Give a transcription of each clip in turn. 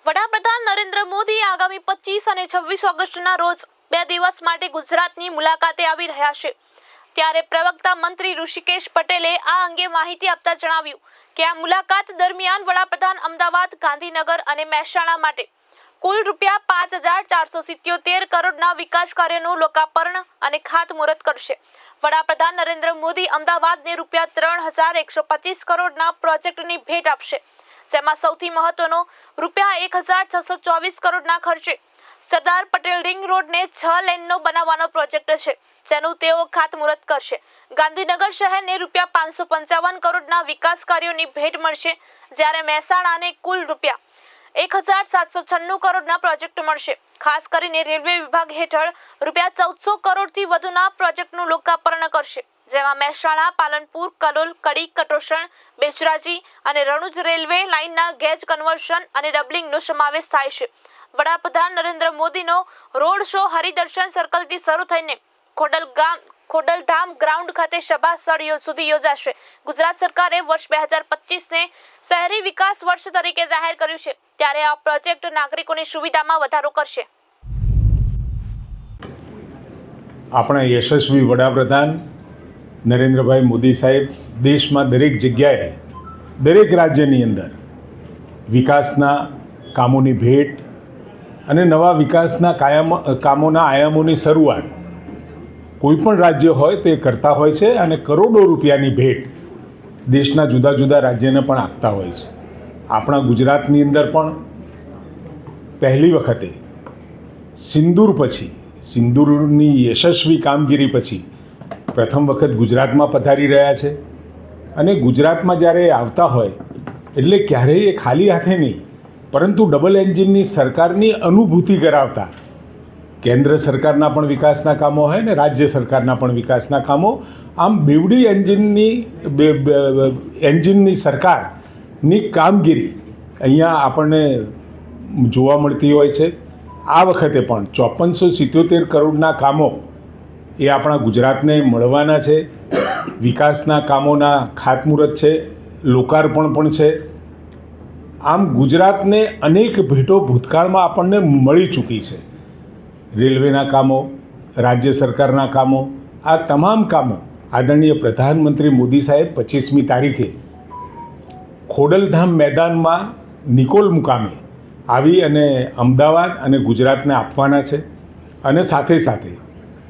વડાપ્રધાન નરેન્દ્ર મોદી આગામી 25 અને 26 ઓગસ્ટના રોજ 2 દિવસ માટે ગુજરાતની મુલાકાતે આવી રહ્યા છે। ત્યારે પ્રવક્તા મંત્રી ઋષિકેશ પટેલે આ અંગે માહિતી આપતા જણાવ્યું કે આ મુલાકાત દરમિયાન વડાપ્રધાન અમદાવાદ, ગાંધીનગર અને મહેસાણા માટે કુલ ₹5,477 કરોડના વિકાસ કાર્યનું લોકાર્પણ અને ખાતમુહૂર્ત કરશે। વડાપ્રધાન નરેન્દ્ર મોદી અમદાવાદને ₹3,125 કરોડના પ્રોજેક્ટની ભેટ આપશે, જેમાં સૌથી મહત્વનો ₹1,624 કરોડના ખર્ચે સરદાર પટેલ રિંગ રોડને 6 લેનનો બનાવવાનો પ્રોજેક્ટ છે, જેનું તેઓ ખાતમુહૂર્ત કરશે। ગાંધીનગર શહેરને ₹555 કરોડના વિકાસ કાર્યોની ભેટ મળશે, જ્યારે મહેસાણાને કુલ ₹1,796 કરોડના પ્રોજેક્ટ મળશે। ખાસ કરીને રેલવે વિભાગ હેઠળ ₹1,400 કરોડથી વધુના પ્રોજેક્ટનું લોકાર્પણ કરશે, જેમાં મહેસાણા, પાલનપુર, કલોલ, કડી, કટોસણ, બેચરાજી અને રણુજ રેલવે લાઇનના ગેજ કન્વર્શન અને ડબલિંગનો સમાવેશ થાય છે। વડાપ્રધાન નરેન્દ્ર મોદીનો રોડ શો હરિદર્શન સર્કલથી શરૂ થઈને ખોડલધામ ગ્રાઉન્ડ ખાતે સભા સ્થળ સુધી યોજાશે। ગુજરાત સરકારે વર્ષ 2025ને શહેરી વિકાસ વર્ષ તરીકે જાહેર કર્યું છે, ત્યારે આ પ્રોજેક્ટ નાગરિકોની સુવિધામાં વધારો કરશે। આપણા યશસ્વી વડાપ્રધાન નરેન્દ્રભાઈ મોદી સાહેબ દેશમાં દરેક જગ્યાએ, દરેક રાજ્યની અંદર વિકાસના કામોની ભેટ અને નવા વિકાસના કામોના આયામોની શરૂઆત કોઈપણ રાજ્ય હોય તે કરતા હોય છે અને કરોડો રૂપિયાની ભેટ દેશના જુદા જુદા રાજ્યને પણ આપતા હોય છે। આપણા ગુજરાતની અંદર પણ પહેલી વખતે સિંદૂરની યશસ્વી કામગીરી પછી પ્રથમ વખત ગુજરાતમાં પધારી રહ્યા છે અને ગુજરાતમાં જ્યારે આવતા હોય એટલે ક્યારેય ખાલી હાથે નહીં, પરંતુ ડબલ એન્જિનની સરકારની અનુભૂતિ કરાવતા કેન્દ્ર સરકારના પણ વિકાસના કામો હોય ને રાજ્ય સરકારના પણ વિકાસના કામો, આમ બેવડી એન્જિનની સરકારની કામગીરી અહીંયા આપણને જોવા મળતી હોય છે। આ વખતે પણ 5477 કરોડના કામો એ આપણા ગુજરાતને મળવાના છે। વિકાસના કામોના ખાતમુહૂર્ત છે, લોકાર્પણ પણ છે। આમ ગુજરાતને અનેક ભેટો ભૂતકાળમાં આપણને મળી ચૂકી છે। રેલવેના કામો, રાજ્ય સરકારના કામો, આ તમામ કામો આદરણીય પ્રધાનમંત્રી મોદી સાહેબ 25મી તારીખે ખોડલધામ મેદાનમાં નિકોલ મુકામે આવી અને અમદાવાદ અને ગુજરાતને આપવાના છે। અને સાથે સાથે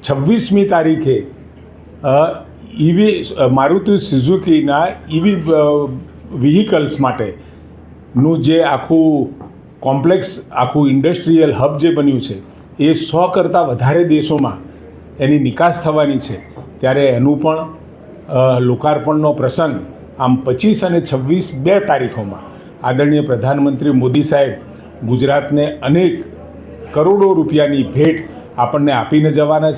26મી તારીખે મારુતિ સુઝુકીના EV વ્હીકલ્સ માટેનું જે આખું કોમ્પ્લેક્સ, આખું ઇન્ડસ્ટ્રીયલ હબ જે બન્યું છે એ 100 કરતાં વધારે દેશોમાં એની નિકાસ થવાની છે। ત્યારે એનું પણ લોકાર્પણનો પ્રસંગ આમ 25 અને 26 2 તારીખોમાં આદરણીય પ્રધાનમંત્રી મોદી સાહેબ ગુજરાતને અનેક કરોડો રૂપિયાની ભેટ આપણને આપીને જવાના